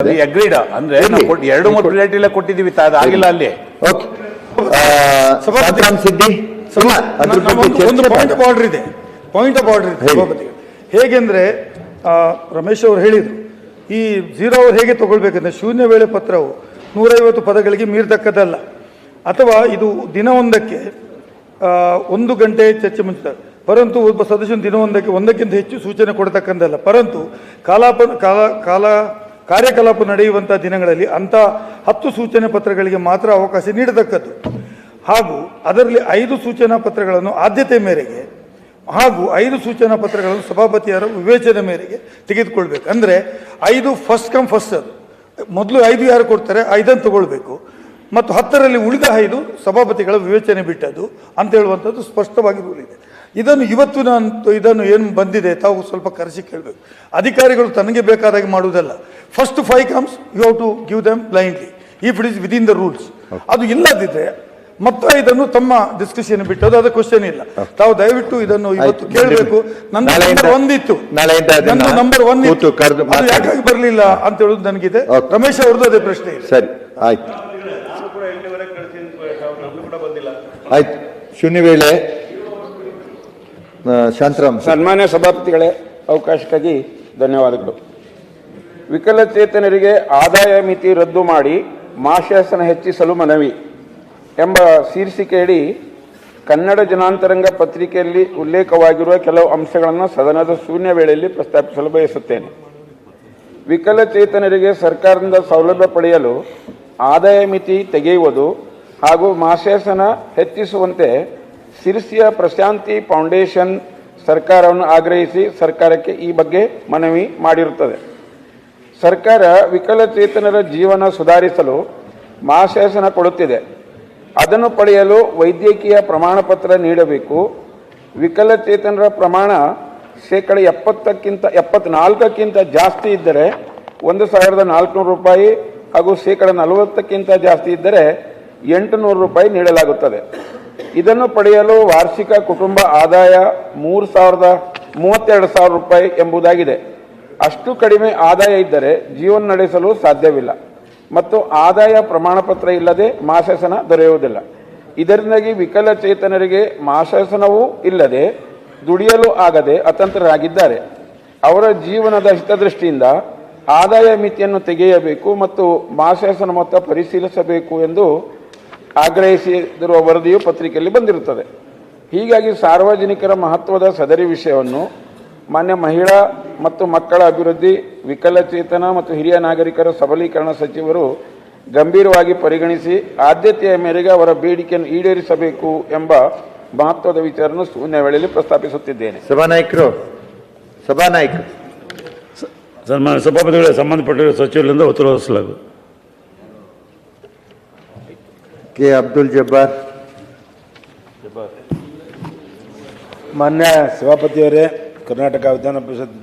Agreed ಅಂದ್ರೆ ಎರಡು ಮೂರು ಪ್ಲೇಟ್ ಇಲ್ಲ ಕೊಟ್ಟಿದ್ದೀವಿ, ಆಗಿಲ್ಲ ಅಲ್ಲಿ. ಒಂದು ಪಾಯಿಂಟ್ ಆಫ್ ಆರ್ಡರ್ ಇದೆ, ಸಭಾಪತಿಗೆ. ಹೇಗೆಂದ್ರೆ ರಮೇಶ್ ಅವರು ಹೇಳಿದ್ರು, ಈ 0 ಅವರ್ ಹೇಗೆ ತಗೊಳ್ಬೇಕಂದ್ರೆ ಶೂನ್ಯ ವೇಳೆ ಪತ್ರವು 150 ಪದಗಳಿಗೆ ಮೀರ್ತಕ್ಕದ್ದಲ್ಲ, ಅಥವಾ ಇದು ದಿನವೊಂದಕ್ಕೆ 1 ಗಂಟೆ ಚರ್ಚೆ ಮುಂಚಿತ. ಪರಂತು ಒಬ್ಬ ಸದಸ್ಯನು ದಿನವೊಂದಕ್ಕೆ ಒಂದಕ್ಕಿಂತ ಹೆಚ್ಚು ಸೂಚನೆ ಕೊಡತಕ್ಕಂಥಲ್ಲ. ಪರಂತು ಕಾರ್ಯಕಲಾಪ ನಡೆಯುವಂಥ ದಿನಗಳಲ್ಲಿ ಅಂಥ 10 ಸೂಚನೆ ಪತ್ರಗಳಿಗೆ ಮಾತ್ರ ಅವಕಾಶ ನೀಡತಕ್ಕದ್ದು. ಹಾಗೂ ಅದರಲ್ಲಿ 5 ಸೂಚನಾ ಪತ್ರಗಳನ್ನು ಆದ್ಯತೆ ಮೇರೆಗೆ ಹಾಗೂ 5 ಸೂಚನಾ ಪತ್ರಗಳನ್ನು ಸಭಾಪತಿಯರ ವಿವೇಚನೆ ಮೇರೆಗೆ ತೆಗೆದುಕೊಳ್ಬೇಕು. ಅಂದರೆ 5 ಫಸ್ಟ್ ಕಮ್ ಫಸ್ಟ್, ಅದು ಮೊದಲು 5 ಯಾರು ಕೊಡ್ತಾರೆ 5 ತಗೊಳ್ಬೇಕು, ಮತ್ತು 10ರಲ್ಲಿ ಉಳಿದ 5 ಸಭಾಪತಿಗಳ ವಿವೇಚನೆ ಬಿಟ್ಟದ್ದು ಅಂತ ಹೇಳುವಂಥದ್ದು ಸ್ಪಷ್ಟವಾಗಿ ರೂಲ್ ಇದೆ. ಇದನ್ನು ಇವತ್ತು ಇದನ್ನು ಏನು ಬಂದಿದೆ ತಾವು ಸ್ವಲ್ಪ ಕರೆಸಿ ಕೇಳಬೇಕು. ಅಧಿಕಾರಿಗಳು ತನಗೆ ಬೇಕಾದಾಗೆ ಮಾಡುವುದಲ್ಲ. First 5 comes you have to give them blindly if it is within the rules. ಅದು ಇಲ್ಲದಿದ್ದರೆ ಮತ್ತೆ ಇದನ್ನು ತಮ್ಮ ಡಿಸ್ಕಷನ್ ಬಿಟ್ಟದ್ದು, ಅದು ಕ್ವಶನ್ ಇಲ್ಲ. ತಾವು ದಯವಿಟ್ಟು ಇದನ್ನು ಇವತ್ತು ಕೇಳಬೇಕು. ನಂಬರ್ 1 ಇತ್ತು, ನಂಬರ್ 1 ಇತ್ತು, ಯಾಕಾಗಿ ಬರಲಿಲ್ಲ ಅಂತ ಹೇಳುದು ನನಗಿದೆ. ರಮೇಶ್ ಅವ್ರದ್ದು ಅದೇ ಪ್ರಶ್ನೆ ಇದೆ. ಸರಿ, ಆಯ್ತು ಆಯ್ತು. ಶೂನ್ಯ ವೇಳೆ ಶಾಂತರಾಮ್. ಸನ್ಮಾನ್ಯ ಸಭಾಪತಿಗಳೇ, ಅವಕಾಶಕ್ಕಾಗಿ ಧನ್ಯವಾದಗಳು. ವಿಕಲಚೇತನರಿಗೆ ಆದಾಯ ಮಿತಿ ರದ್ದು ಮಾಡಿ ಮಾಶಾಸನ ಹೆಚ್ಚಿಸಲು ಮನವಿ ಎಂಬ ಶೀರ್ಷಿಕೆಯಡಿ ಕನ್ನಡ ಜನಾಂತರಂಗ ಪತ್ರಿಕೆಯಲ್ಲಿ ಉಲ್ಲೇಖವಾಗಿರುವ ಕೆಲವು ಅಂಶಗಳನ್ನು ಸದನದ ಶೂನ್ಯ ವೇಳೆಯಲ್ಲಿ ಪ್ರಸ್ತಾಪಿಸಲು ಬಯಸುತ್ತೇನೆ. ವಿಕಲಚೇತನರಿಗೆ ಸರ್ಕಾರದಿಂದ ಸೌಲಭ್ಯ ಪಡೆಯಲು ಆದಾಯ ಮಿತಿ ತೆಗೆಯುವುದು ಹಾಗೂ ಮಾಶಾಸನ ಹೆಚ್ಚಿಸುವಂತೆ ಸಿರ್ಸಿಯ ಪ್ರಶಾಂತಿ ಫೌಂಡೇಶನ್ ಸರ್ಕಾರವನ್ನು ಆಗ್ರಹಿಸಿ ಸರ್ಕಾರಕ್ಕೆ ಈ ಬಗ್ಗೆ ಮನವಿ ಮಾಡಿರುತ್ತದೆ. ಸರ್ಕಾರ ವಿಕಲಚೇತನರ ಜೀವನ ಸುಧಾರಿಸಲು ಮಾಶಾಸನ ಕೊಡುತ್ತಿದೆ. ಅದನ್ನು ಪಡೆಯಲು ವೈದ್ಯಕೀಯ ಪ್ರಮಾಣ ಪತ್ರ ನೀಡಬೇಕು. ವಿಕಲಚೇತನರ ಪ್ರಮಾಣ 74% ಜಾಸ್ತಿ ಇದ್ದರೆ 1,400 ರೂಪಾಯಿ ಹಾಗೂ 40% ಜಾಸ್ತಿ ಇದ್ದರೆ 800 ರೂಪಾಯಿ ನೀಡಲಾಗುತ್ತದೆ. ಇದನ್ನು ಪಡೆಯಲು ವಾರ್ಷಿಕ ಕುಟುಂಬ ಆದಾಯ 32,000 ರೂಪಾಯಿ ಎಂಬುದಾಗಿದೆ. ಅಷ್ಟು ಕಡಿಮೆ ಆದಾಯ ಇದ್ದರೆ ಜೀವನ ನಡೆಸಲು ಸಾಧ್ಯವಿಲ್ಲ ಮತ್ತು ಆದಾಯ ಪ್ರಮಾಣ ಪತ್ರ ಇಲ್ಲದೆ ಮಾಶಾಸನ ದೊರೆಯುವುದಿಲ್ಲ. ಇದರಿಂದಾಗಿ ವಿಕಲಚೇತನರಿಗೆ ಮಾಶಾಸನವೂ ಇಲ್ಲದೆ ದುಡಿಯಲು ಆಗದೆ ಅತಂತ್ರರಾಗಿದ್ದಾರೆ. ಅವರ ಜೀವನದ ಹಿತದೃಷ್ಟಿಯಿಂದ ಆದಾಯ ಮಿತಿಯನ್ನು ತೆಗೆಯಬೇಕು ಮತ್ತು ಮಾಶಾಸನ ಮೊತ್ತ ಪರಿಶೀಲಿಸಬೇಕು ಎಂದು ಆಗ್ರಹಿಸಿರುವ ವರದಿಯು ಪತ್ರಿಕೆಯಲ್ಲಿ ಬಂದಿರುತ್ತದೆ. ಹೀಗಾಗಿ ಸಾರ್ವಜನಿಕರ ಮಹತ್ವದ ಸದರಿ ವಿಷಯವನ್ನು ಮಾನ್ಯ ಮಹಿಳಾ ಮತ್ತು ಮಕ್ಕಳ ಅಭಿವೃದ್ಧಿ, ವಿಕಲಚೇತನ ಮತ್ತು ಹಿರಿಯ ನಾಗರಿಕರ ಸಬಲೀಕರಣ ಸಚಿವರು ಗಂಭೀರವಾಗಿ ಪರಿಗಣಿಸಿ ಆದ್ಯತೆಯ ಮೇರೆಗೆ ಅವರ ಬೇಡಿಕೆಯನ್ನು ಈಡೇರಿಸಬೇಕು ಎಂಬ ಮಹತ್ವದ ವಿಚಾರವನ್ನು ಶೂನ್ಯ ವೇಳೆಯಲ್ಲಿ ಪ್ರಸ್ತಾಪಿಸುತ್ತಿದ್ದೇನೆ. ಸಭಾನಾಯಕರು ಸನ್ಮಾನ್ಯ ಸಭಾಪತಿಗಳೇ, ಸಂಬಂಧಪಟ್ಟ ಸಚಿವರಿಂದ ಉತ್ತರವಿಸಲಾಗುವುದು. ಕೆ ಅಬ್ದುಲ್ ಜಬ್ಬಾರ್. ಮಾನ್ಯ ಸಭಾಪತಿಯವರೇ, ಕರ್ನಾಟಕ ವಿಧಾನ ಪರಿಷತ್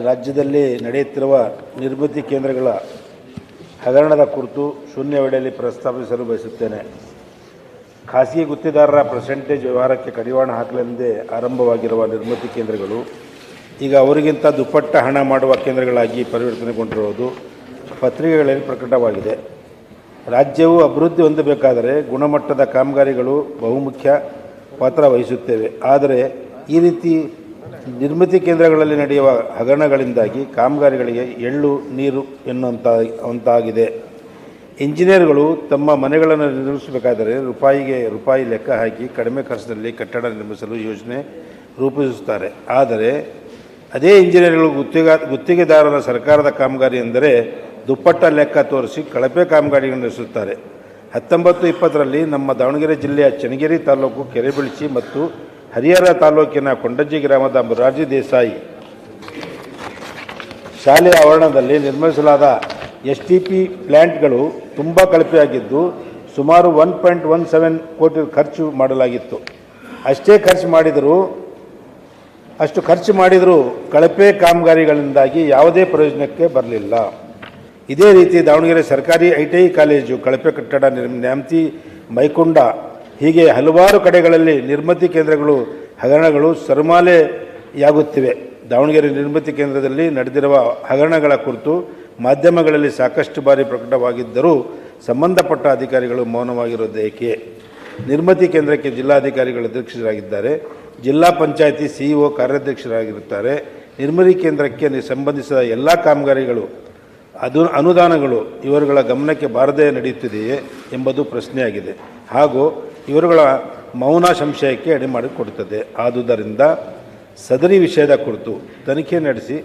ರಾಜ್ಯದಲ್ಲಿ ನಡೆಯುತ್ತಿರುವ ನಿರ್ಮಿತಿ ಕೇಂದ್ರಗಳ ಹಗರಣದ ಕುರಿತು ಶೂನ್ಯ ವೇಳೆಯಲ್ಲಿ ಪ್ರಸ್ತಾಪಿಸಲು ಬಯಸುತ್ತೇನೆ. ಖಾಸಗಿ ಗುತ್ತಿದಾರರ ಪರ್ಸೆಂಟೇಜ್ ವ್ಯವಹಾರಕ್ಕೆ ಕಡಿವಾಣ ಹಾಕಲೆಂದೇ ಆರಂಭವಾಗಿರುವ ನಿರ್ಮಿತಿ ಕೇಂದ್ರಗಳು ಈಗ ಅವರಿಗಿಂತ ದುಪ್ಪಟ್ಟ ಹಣ ಮಾಡುವ ಕೇಂದ್ರಗಳಾಗಿ ಪರಿವರ್ತನೆಗೊಂಡಿರುವುದು ಪತ್ರಿಕೆಗಳಲ್ಲಿ ಪ್ರಕಟವಾಗಿದೆ. ರಾಜ್ಯವು ಅಭಿವೃದ್ಧಿ ಹೊಂದಬೇಕಾದರೆ ಗುಣಮಟ್ಟದ ಕಾಮಗಾರಿಗಳು ಬಹುಮುಖ್ಯ ಪಾತ್ರ ವಹಿಸುತ್ತೇವೆ. ಆದರೆ ಈ ರೀತಿ ನಿರ್ಮಿತಿ ಕೇಂದ್ರಗಳಲ್ಲಿ ನಡೆಯುವ ಹಗರಣಗಳಿಂದಾಗಿ ಕಾಮಗಾರಿಗಳಿಗೆ ಎಳ್ಳು ನೀರು ಎನ್ನುವಂತಾಗಿದೆ. ಇಂಜಿನಿಯರ್ಗಳು ತಮ್ಮ ಮನೆಗಳನ್ನು ನಿರ್ಮಿಸಬೇಕಾದರೆ ರೂಪಾಯಿ ಲೆಕ್ಕ ಹಾಕಿ ಕಡಿಮೆ ಖರ್ಚಿನಲ್ಲಿ ಕಟ್ಟಡ ನಿರ್ಮಿಸಲು ಯೋಜನೆ ರೂಪಿಸುತ್ತಾರೆ. ಆದರೆ ಅದೇ ಇಂಜಿನಿಯರ್ಗಳು ಗುತ್ತಿಗೆದಾರರ ಸರ್ಕಾರದ ಕಾಮಗಾರಿ ಎಂದರೆ ದುಪ್ಪಟ್ಟ ಲೆಕ್ಕ ತೋರಿಸಿ ಕಳಪೆ ಕಾಮಗಾರಿಗಳನ್ನು ನಡೆಸುತ್ತಾರೆ. 1920ರಲ್ಲಿ ನಮ್ಮ ದಾವಣಗೆರೆ ಜಿಲ್ಲೆಯ ಚನ್ನಗಿರಿ ತಾಲೂಕು ಕೆರೆಬಿಳಿಚಿ ಮತ್ತು ಹರಿಹರ ತಾಲೂಕಿನ ಕೊಂಡಜ್ಜಿ ಗ್ರಾಮದ ಮೊರಾರ್ಜಿ ದೇಸಾಯಿ ಶಾಲೆಯ ಆವರಣದಲ್ಲಿ ನಿರ್ಮಿಸಲಾದ STP ಪ್ಲ್ಯಾಂಟ್ಗಳು ತುಂಬ ಕಳಪೆಯಾಗಿದ್ದು ಸುಮಾರು 1.17 ಕೋಟಿ ಖರ್ಚು ಮಾಡಲಾಗಿತ್ತು. ಅಷ್ಟು ಖರ್ಚು ಮಾಡಿದರೂ ಕಳಪೆ ಕಾಮಗಾರಿಗಳಿಂದಾಗಿ ಯಾವುದೇ ಪ್ರಯೋಜನಕ್ಕೆ ಬರಲಿಲ್ಲ. ಇದೇ ರೀತಿ ದಾವಣಗೆರೆ ಸರ್ಕಾರಿ ITI ಕಾಲೇಜು ಕಳಪೆ ಕಟ್ಟಡ, ನ್ಯಾಮತಿ, ಮೈಕೊಂಡ ಹೀಗೆ ಹಲವಾರು ಕಡೆಗಳಲ್ಲಿ ನಿರ್ಮಿತಿ ಕೇಂದ್ರಗಳು ಹಗರಣಗಳು ಸರಮಾಲೆಯಾಗುತ್ತಿವೆ. ದಾವಣಗೆರೆ ನಿರ್ಮಿತಿ ಕೇಂದ್ರದಲ್ಲಿ ನಡೆದಿರುವ ಹಗರಣಗಳ ಕುರಿತು ಮಾಧ್ಯಮಗಳಲ್ಲಿ ಸಾಕಷ್ಟು ಬಾರಿ ಪ್ರಕಟವಾಗಿದ್ದರೂ ಸಂಬಂಧಪಟ್ಟ ಅಧಿಕಾರಿಗಳು ಮೌನವಾಗಿರುವುದೇಕೆ? ನಿರ್ಮಿತಿ ಕೇಂದ್ರಕ್ಕೆ ಜಿಲ್ಲಾಧಿಕಾರಿಗಳು ಅಧ್ಯಕ್ಷರಾಗಿದ್ದಾರೆ, ಜಿಲ್ಲಾ ಪಂಚಾಯಿತಿ ಸಿಇಒ ಕಾರ್ಯಾಧ್ಯಕ್ಷರಾಗಿರುತ್ತಾರೆ. ನಿರ್ಮಿತಿ ಕೇಂದ್ರಕ್ಕೆ ಸಂಬಂಧಿಸಿದ ಎಲ್ಲ ಕಾಮಗಾರಿಗಳು ಅನುದಾನಗಳು ಇವರುಗಳ ಗಮನಕ್ಕೆ ಬಾರದೇ ನಡೆಯುತ್ತಿದೆಯೇ ಎಂಬುದು ಪ್ರಶ್ನೆಯಾಗಿದೆ. ಹಾಗೂ ಇವರುಗಳ ಮೌನ ಸಂಶಯಕ್ಕೆ ಎಡೆ ಮಾಡಿಕೊಡುತ್ತದೆ. ಆದುದರಿಂದ ಸದರಿ ವಿಷಯದ ಕುರಿತು ತನಿಖೆ ನಡೆಸಿ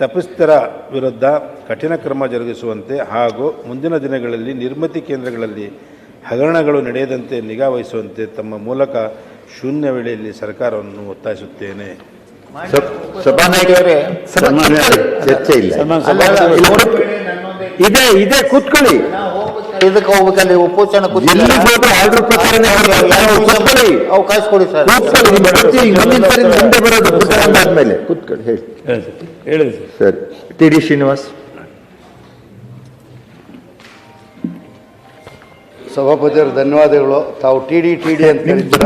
ತಪ್ಪಿತರ ವಿರುದ್ಧ ಕಠಿಣ ಕ್ರಮ ಜರುಗಿಸುವಂತೆ ಹಾಗೂ ಮುಂದಿನ ದಿನಗಳಲ್ಲಿ ನಿರ್ಮಿತಿ ಕೇಂದ್ರಗಳಲ್ಲಿ ಹಗರಣಗಳು ನಡೆಯದಂತೆ ನಿಗಾ ವಹಿಸುವಂತೆ ತಮ್ಮ ಮೂಲಕ ಶೂನ್ಯ ವೇಳೆಯಲ್ಲಿ ಸರ್ಕಾರವನ್ನು ಒತ್ತಾಯಿಸುತ್ತೇನೆ. ಸಭಾನಾಯಕರೇ, ಚರ್ಚೆ ಇಲ್ಲ. ಇದೆ ಕೂತ್ಕೊಳ್ಳಿ. ಇದಕ್ಕೆ ಹೋಗ್ಬೇಕಲ್ಲಿ ಉಪೋಷಣ ಆರ್ಡರ್ ಪ್ರಕಾರ ಅವಕಾಶ ಕೊಡಿ ಸರ್. ಮುಂದೆ ಬರೋದು ಆದ್ಮೇಲೆ ಕೂತ್ಕೊಳ್ಳಿ. ಹೇಳಿ ಸರ್. T D Srinivas. ಸಭಾಪತಿಯವರು ಧನ್ಯವಾದಗಳು. ತಾವು ಟಿ ಡಿ ಅಂತ ಕರೀತೀರ,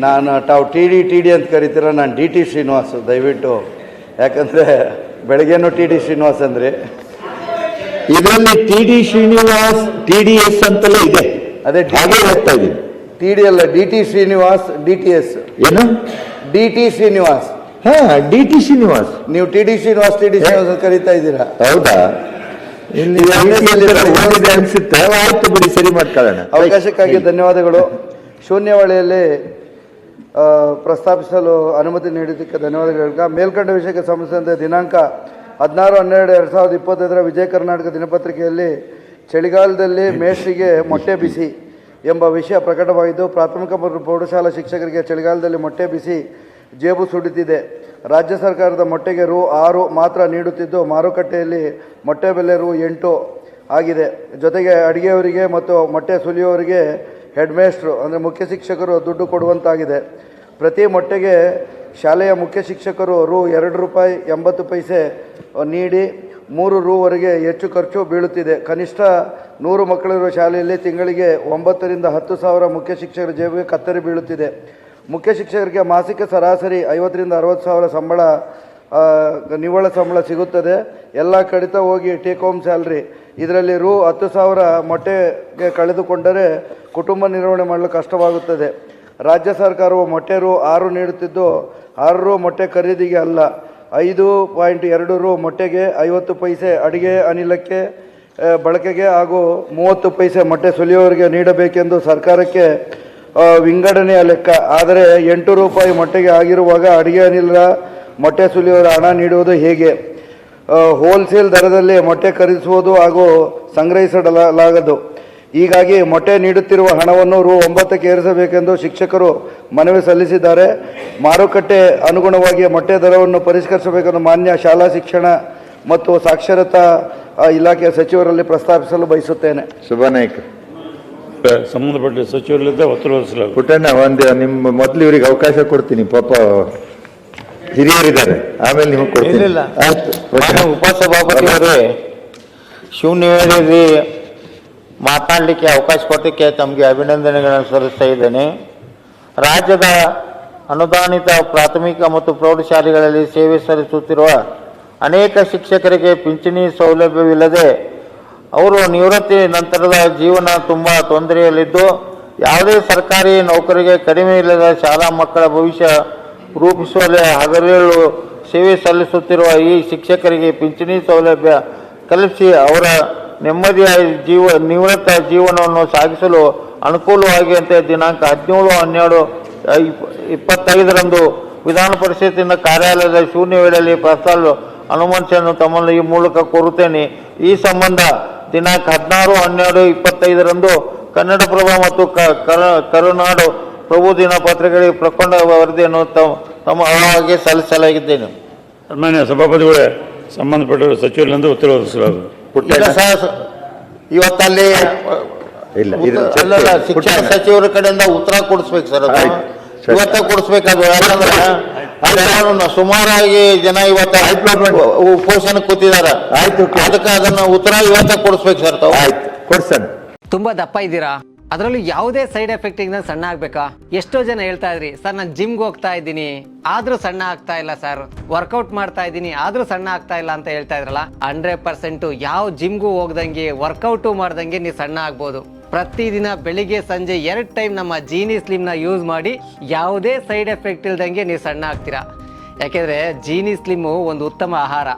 ನಾನು ತಾವು ಟಿ ಡಿ ಅಂತ ಕರೀತೀರ, ನಾನು ಡಿ ಟಿ ಶ್ರೀನಿವಾಸ್. ದಯವಿಟ್ಟು, ಯಾಕಂದರೆ ಬೆಳಗ್ಗೆನೂ ಟಿ ಡಿ ಶ್ರೀನಿವಾಸ್ ಅಂದರೆ ಇದರಲ್ಲಿ ಟಿ ಡಿ ಶ್ರೀನಿವಾಸ್ TDS ಅಂತಲೇ ಇದೆ. ಅದೇ ಹಾಗೆ ಹೋಗ್ತಾ ಇದ್ದೀನಿ. ಟಿ ಡಿ ಅಲ್ಲ, ಡಿ ಟಿ ಶ್ರೀನಿವಾಸ್, DTS. ಏನು? D T Srinivas. ಹಾ, DT ಶ್ರೀನಿವಾಸ್. ನೀವು ಟಿ ಡಿ ಶ್ರೀನಿವಾಸ್ ಅಂತ ಕರೀತಾ ಇದ್ದೀರಾ? ಹೌದಾ? ಇಲ್ಲಿ ಅನ್ಸುತ್ತೆ. ಆಯ್ತು ಬಿಡಿ, ಸರಿ ಮಾಡ್ಕೊಳ್ಳೋಣ. ಅವಕಾಶಕ್ಕಾಗಿ ಧನ್ಯವಾದಗಳು. ಶೂನ್ಯವೇಳೆಯಲ್ಲಿ ಪ್ರಸ್ತಾಪಿಸಲು ಅನುಮತಿ ನೀಡಿದ್ದಕ್ಕೆ ಧನ್ಯವಾದಗಳು. ಮೇಲ್ಕಂಡ ವಿಷಯಕ್ಕೆ ಸಂಬಂಧಿಸಿದಂತೆ ದಿನಾಂಕ 16/12/2025 ವಿಜಯ ಕರ್ನಾಟಕ ದಿನಪತ್ರಿಕೆಯಲ್ಲಿ ಚಳಿಗಾಲದಲ್ಲಿ ಮೇಷ್ಟ್ರಿಗೆ ಮೊಟ್ಟೆ ಬಿಸಿ ಎಂಬ ವಿಷಯ ಪ್ರಕಟವಾಗಿದ್ದು, ಪ್ರಾಥಮಿಕ ಮತ್ತು ಪ್ರೌಢಶಾಲಾ ಶಿಕ್ಷಕರಿಗೆ ಚಳಿಗಾಲದಲ್ಲಿ ಮೊಟ್ಟೆ ಬಿಸಿ ಜೇಬು ಸುಡುತ್ತಿದೆ. ರಾಜ್ಯ ಸರ್ಕಾರದ ಮೊಟ್ಟೆಗೆ Rs. 6 ಮಾತ್ರ ನೀಡುತ್ತಿದ್ದು, ಮಾರುಕಟ್ಟೆಯಲ್ಲಿ ಮೊಟ್ಟೆ ಬೆಲೆ Rs. 8 ಆಗಿದೆ. ಜೊತೆಗೆ ಅಡುಗೆಯವರಿಗೆ ಮತ್ತು ಮೊಟ್ಟೆ ಸುಲಿಯುವವರಿಗೆ ಹೆಡ್ಮೇಸ್ಟ್ರು ಅಂದರೆ ಮುಖ್ಯ ಶಿಕ್ಷಕರು ದುಡ್ಡು ಕೊಡುವಂತಾಗಿದೆ. ಪ್ರತಿ ಮೊಟ್ಟೆಗೆ ಶಾಲೆಯ ಮುಖ್ಯ ಶಿಕ್ಷಕರು ₹2.80 ನೀಡಿ ₹3ವರೆಗೆ ಹೆಚ್ಚು ಖರ್ಚು ಬೀಳುತ್ತಿದೆ. ಕನಿಷ್ಠ 100 ಮಕ್ಕಳಿರುವ ಶಾಲೆಯಲ್ಲಿ ತಿಂಗಳಿಗೆ 9,000 ರಿಂದ 10,000 ಮುಖ್ಯ ಶಿಕ್ಷಕರ ಜೇಬಿಗೆ ಕತ್ತರಿ ಬೀಳುತ್ತಿದೆ. ಮುಖ್ಯ ಶಿಕ್ಷಕರಿಗೆ ಮಾಸಿಕ ಸರಾಸರಿ 50,000 ರಿಂದ 60,000 ಸಂಬಳ, ನಿವ್ವಳ ಸಂಬಳ ಸಿಗುತ್ತದೆ. ಎಲ್ಲ ಕಡಿತ ಹೋಗಿ ಟೇಕ್ ಹೋಮ್ ಸ್ಯಾಲ್ರಿ. ಇದರಲ್ಲಿ ₹10,000 ಮೊಟ್ಟೆಗೆ ಕಳೆದುಕೊಂಡರೆ ಕುಟುಂಬ ನಿರ್ವಹಣೆ ಮಾಡಲು ಕಷ್ಟವಾಗುತ್ತದೆ. ರಾಜ್ಯ ಸರ್ಕಾರವು ಮೊಟ್ಟೆ ₹6 ನೀಡುತ್ತಿದ್ದು, ₹6 ಮೊಟ್ಟೆ ಖರೀದಿಗೆ ಅಲ್ಲ, ₹5.2 ಮೊಟ್ಟೆಗೆ 50 ಪೈಸೆ ಅಡುಗೆ ಅನಿಲಕ್ಕೆ ಬಳಕೆಗೆ ಹಾಗೂ 30 ಪೈಸೆ ಮೊಟ್ಟೆ ಸುಲಿಯುವವರಿಗೆ ನೀಡಬೇಕೆಂದು ಸರ್ಕಾರಕ್ಕೆ ವಿಂಗಡಣೆಯ ಲೆಕ್ಕ. ಆದರೆ ₹8 ಮೊಟ್ಟೆಗೆ ಆಗಿರುವಾಗ ಅಡುಗೆ ಅನಿಲ ಮೊಟ್ಟೆ ಸುಲಿಯುವವರ ಹಣ ನೀಡುವುದು ಹೇಗೆ? ಹೋಲ್ಸೇಲ್ ದರದಲ್ಲಿ ಮೊಟ್ಟೆ ಖರೀದಿಸುವುದು ಹಾಗೂ ಸಂಗ್ರಹಿಸಲಾಗದು. ಹೀಗಾಗಿ ಮೊಟ್ಟೆ ನೀಡುತ್ತಿರುವ ಹಣವನ್ನು ₹9ಕ್ಕೆ ಏರಿಸಬೇಕೆಂದು ಶಿಕ್ಷಕರು ಮನವಿ ಸಲ್ಲಿಸಿದ್ದಾರೆ. ಮಾರುಕಟ್ಟೆ ಅನುಗುಣವಾಗಿ ಮೊಟ್ಟೆ ದರವನ್ನು ಪರಿಷ್ಕರಿಸಬೇಕೆಂದು ಮಾನ್ಯ ಶಾಲಾ ಶಿಕ್ಷಣ ಮತ್ತು ಸಾಕ್ಷರತಾ ಇಲಾಖೆಯ ಸಚಿವರಲ್ಲಿ ಪ್ರಸ್ತಾಪಿಸಲು ಬಯಸುತ್ತೇನೆ. ಸಭಾನಾಯಕ, ಸಂಬಂಧಪಟ್ಟ ಸಚಿವರಿಂದ ಒತ್ತಡಸಲಾಗುವುದು. ಪುಟ್ಟಣ್ಣ, ನಿಮ್ಮ ಮೊದಲು ಇವರಿಗೆ ಅವಕಾಶ ಕೊಡ್ತೀನಿ. ಪಾಪ ಹಿರಿಯರಿದ್ದಾರೆ, ಆಮೇಲೆ ನಿಮಗೆ ಕೊಡ್ತೀನಿ. ಉಪಸಭಾಪತಿಯವರೇ, ಶೂನ್ಯ ವೇಳೆಯಲ್ಲಿ ಮಾತನಾಡಲಿಕ್ಕೆ ಅವಕಾಶ ಕೊಟ್ಟಕ್ಕೆ ತಮಗೆ ಅಭಿನಂದನೆಗಳನ್ನು ಸಲ್ಲಿಸ್ತಾ ಇದ್ದೇನೆ. ರಾಜ್ಯದ ಅನುದಾನಿತ ಪ್ರಾಥಮಿಕ ಮತ್ತು ಪ್ರೌಢಶಾಲೆಗಳಲ್ಲಿ ಸೇವೆ ಸಲ್ಲಿಸುತ್ತಿರುವ ಅನೇಕ ಶಿಕ್ಷಕರಿಗೆ ಪಿಂಚಣಿ ಸೌಲಭ್ಯವಿಲ್ಲದೆ ಅವರು ನಿವೃತ್ತಿ ನಂತರದ ಜೀವನ ತುಂಬ ತೊಂದರೆಯಲ್ಲಿದ್ದು, ಯಾವುದೇ ಸರ್ಕಾರಿ ನೌಕರಿಗೆ ಕಡಿಮೆ ಇಲ್ಲದ ಶಾಲಾ ಮಕ್ಕಳ ಭವಿಷ್ಯ ರೂಪಿಸುವಲ್ಲಿ ಹಗಲಿರುಳು ಸೇವೆ ಸಲ್ಲಿಸುತ್ತಿರುವ ಈ ಶಿಕ್ಷಕರಿಗೆ ಪಿಂಚಣಿ ಸೌಲಭ್ಯ ಕಲ್ಪಿಸಿ ಅವರ ನೆಮ್ಮದಿಯ ನಿವೃತ್ತ ಜೀವನವನ್ನು ಸಾಗಿಸಲು ಅನುಕೂಲವಾಗುವಂತೆ ದಿನಾಂಕ 17/12/2025 ವಿಧಾನ ಪರಿಷತ್ತಿನ ಕಾರ್ಯಾಲಯದ ಶೂನ್ಯ ವೇಳೆಯಲ್ಲಿ ಪ್ರಸ್ತಾವ ಅನುಮೋದನೆಯನ್ನು ತಮ್ಮನ್ನು ಈ ಮೂಲಕ ಕೋರುತ್ತೇನೆ. ಈ ಸಂಬಂಧ ದಿನಾಂಕ 16/12/2025 ಕನ್ನಡಪ್ರಭ ಮತ್ತು ಕರುನಾಡು ಪ್ರಭು ದಿನಪತ್ರಿಕೆಗಳಿಗೆ ಪ್ರಕರಣ ವರದಿಯನ್ನು ತಮ್ಮ ಅಳವಾಗಿ ಸಲ್ಲಿಸಲಾಗಿದ್ದೇನೆ. ಮಾನ್ಯ ಸಭಾಪತಿಗಳೇ, ಸಂಬಂಧಪಟ್ಟ ಸಚಿವರಿಂದ ಉತ್ತರ ಒದಗಿಸಲಾಗುವುದು. ಇವತ್ತಲ್ಲಿ ಶಿಕ್ಷಣ ಸಚಿವರ ಕಡೆಯಿಂದ ಉತ್ತರ ಕೊಡಿಸ್ಬೇಕು ಸರ್. ಅದು ಇವತ್ತೇ ಕೊಡಿಸ್ಬೇಕದು. ಯಾಕಂದ್ರೆ ಸುಮಾರಾಗಿ ಜನ ಇವತ್ತು ಉಪೋಷಣೆ ಕೂತಿದ್ದಾರೆ. ಅದಕ್ಕೆ ಅದನ್ನ ಉತ್ತರ ಇವತ್ತೇ ಕೊಡಿಸ್ಬೇಕು ಸರ್ ತಾವು. ಆಯ್ತು, ಕೊಡ್ಸೋಣ. ತುಂಬಾ ದಪ್ಪ ಇದ್ದೀರಾ? ಅದರಲ್ಲೂ ಯಾವುದೇ ಸೈಡ್ ಎಫೆಕ್ಟ್ ಇಂದ ಸಣ್ಣ ಆಗ್ಬೇಕಾ? ಎಷ್ಟೋ ಜನ ಹೇಳ್ತಾ ಇದ್ರಿ ಸರ್ ನಾನು ಜಿಮ್ಗೆ ಹೋಗ್ತಾ ಇದ್ದೀನಿ ಆದ್ರೂ ಸಣ್ಣ ಆಗ್ತಾ ಇಲ್ಲ ಸರ್, ವರ್ಕೌಟ್ ಮಾಡ್ತಾ ಇದ್ದೀನಿ ಆದ್ರೂ ಸಣ್ಣ ಆಗ್ತಾ ಇಲ್ಲ ಅಂತ ಹೇಳ್ತಾ ಇದ್ರಲ್ಲ. 100% ಯಾವ ಜಿಮ್ಗೂ ಹೋಗ್ದಂಗೆ ವರ್ಕೌಟು ಮಾಡ್ದಂಗೆ ನೀವು ಸಣ್ಣ ಆಗ್ಬೋದು. ಪ್ರತಿದಿನ ಬೆಳಿಗ್ಗೆ ಸಂಜೆ 2 ಟೈಮ್ ನಮ್ಮ ಜೀನಿ ಸ್ಲಿಮ್ನ ಯೂಸ್ ಮಾಡಿ ಯಾವುದೇ ಸೈಡ್ ಎಫೆಕ್ಟ್ ಇಲ್ದಂಗೆ ನೀವು ಸಣ್ಣ ಆಗ್ತೀರಾ. ಯಾಕೆಂದ್ರೆ ಜೀನಿ ಸ್ಲಿಮ್ಮು ಒಂದು ಉತ್ತಮ ಆಹಾರ.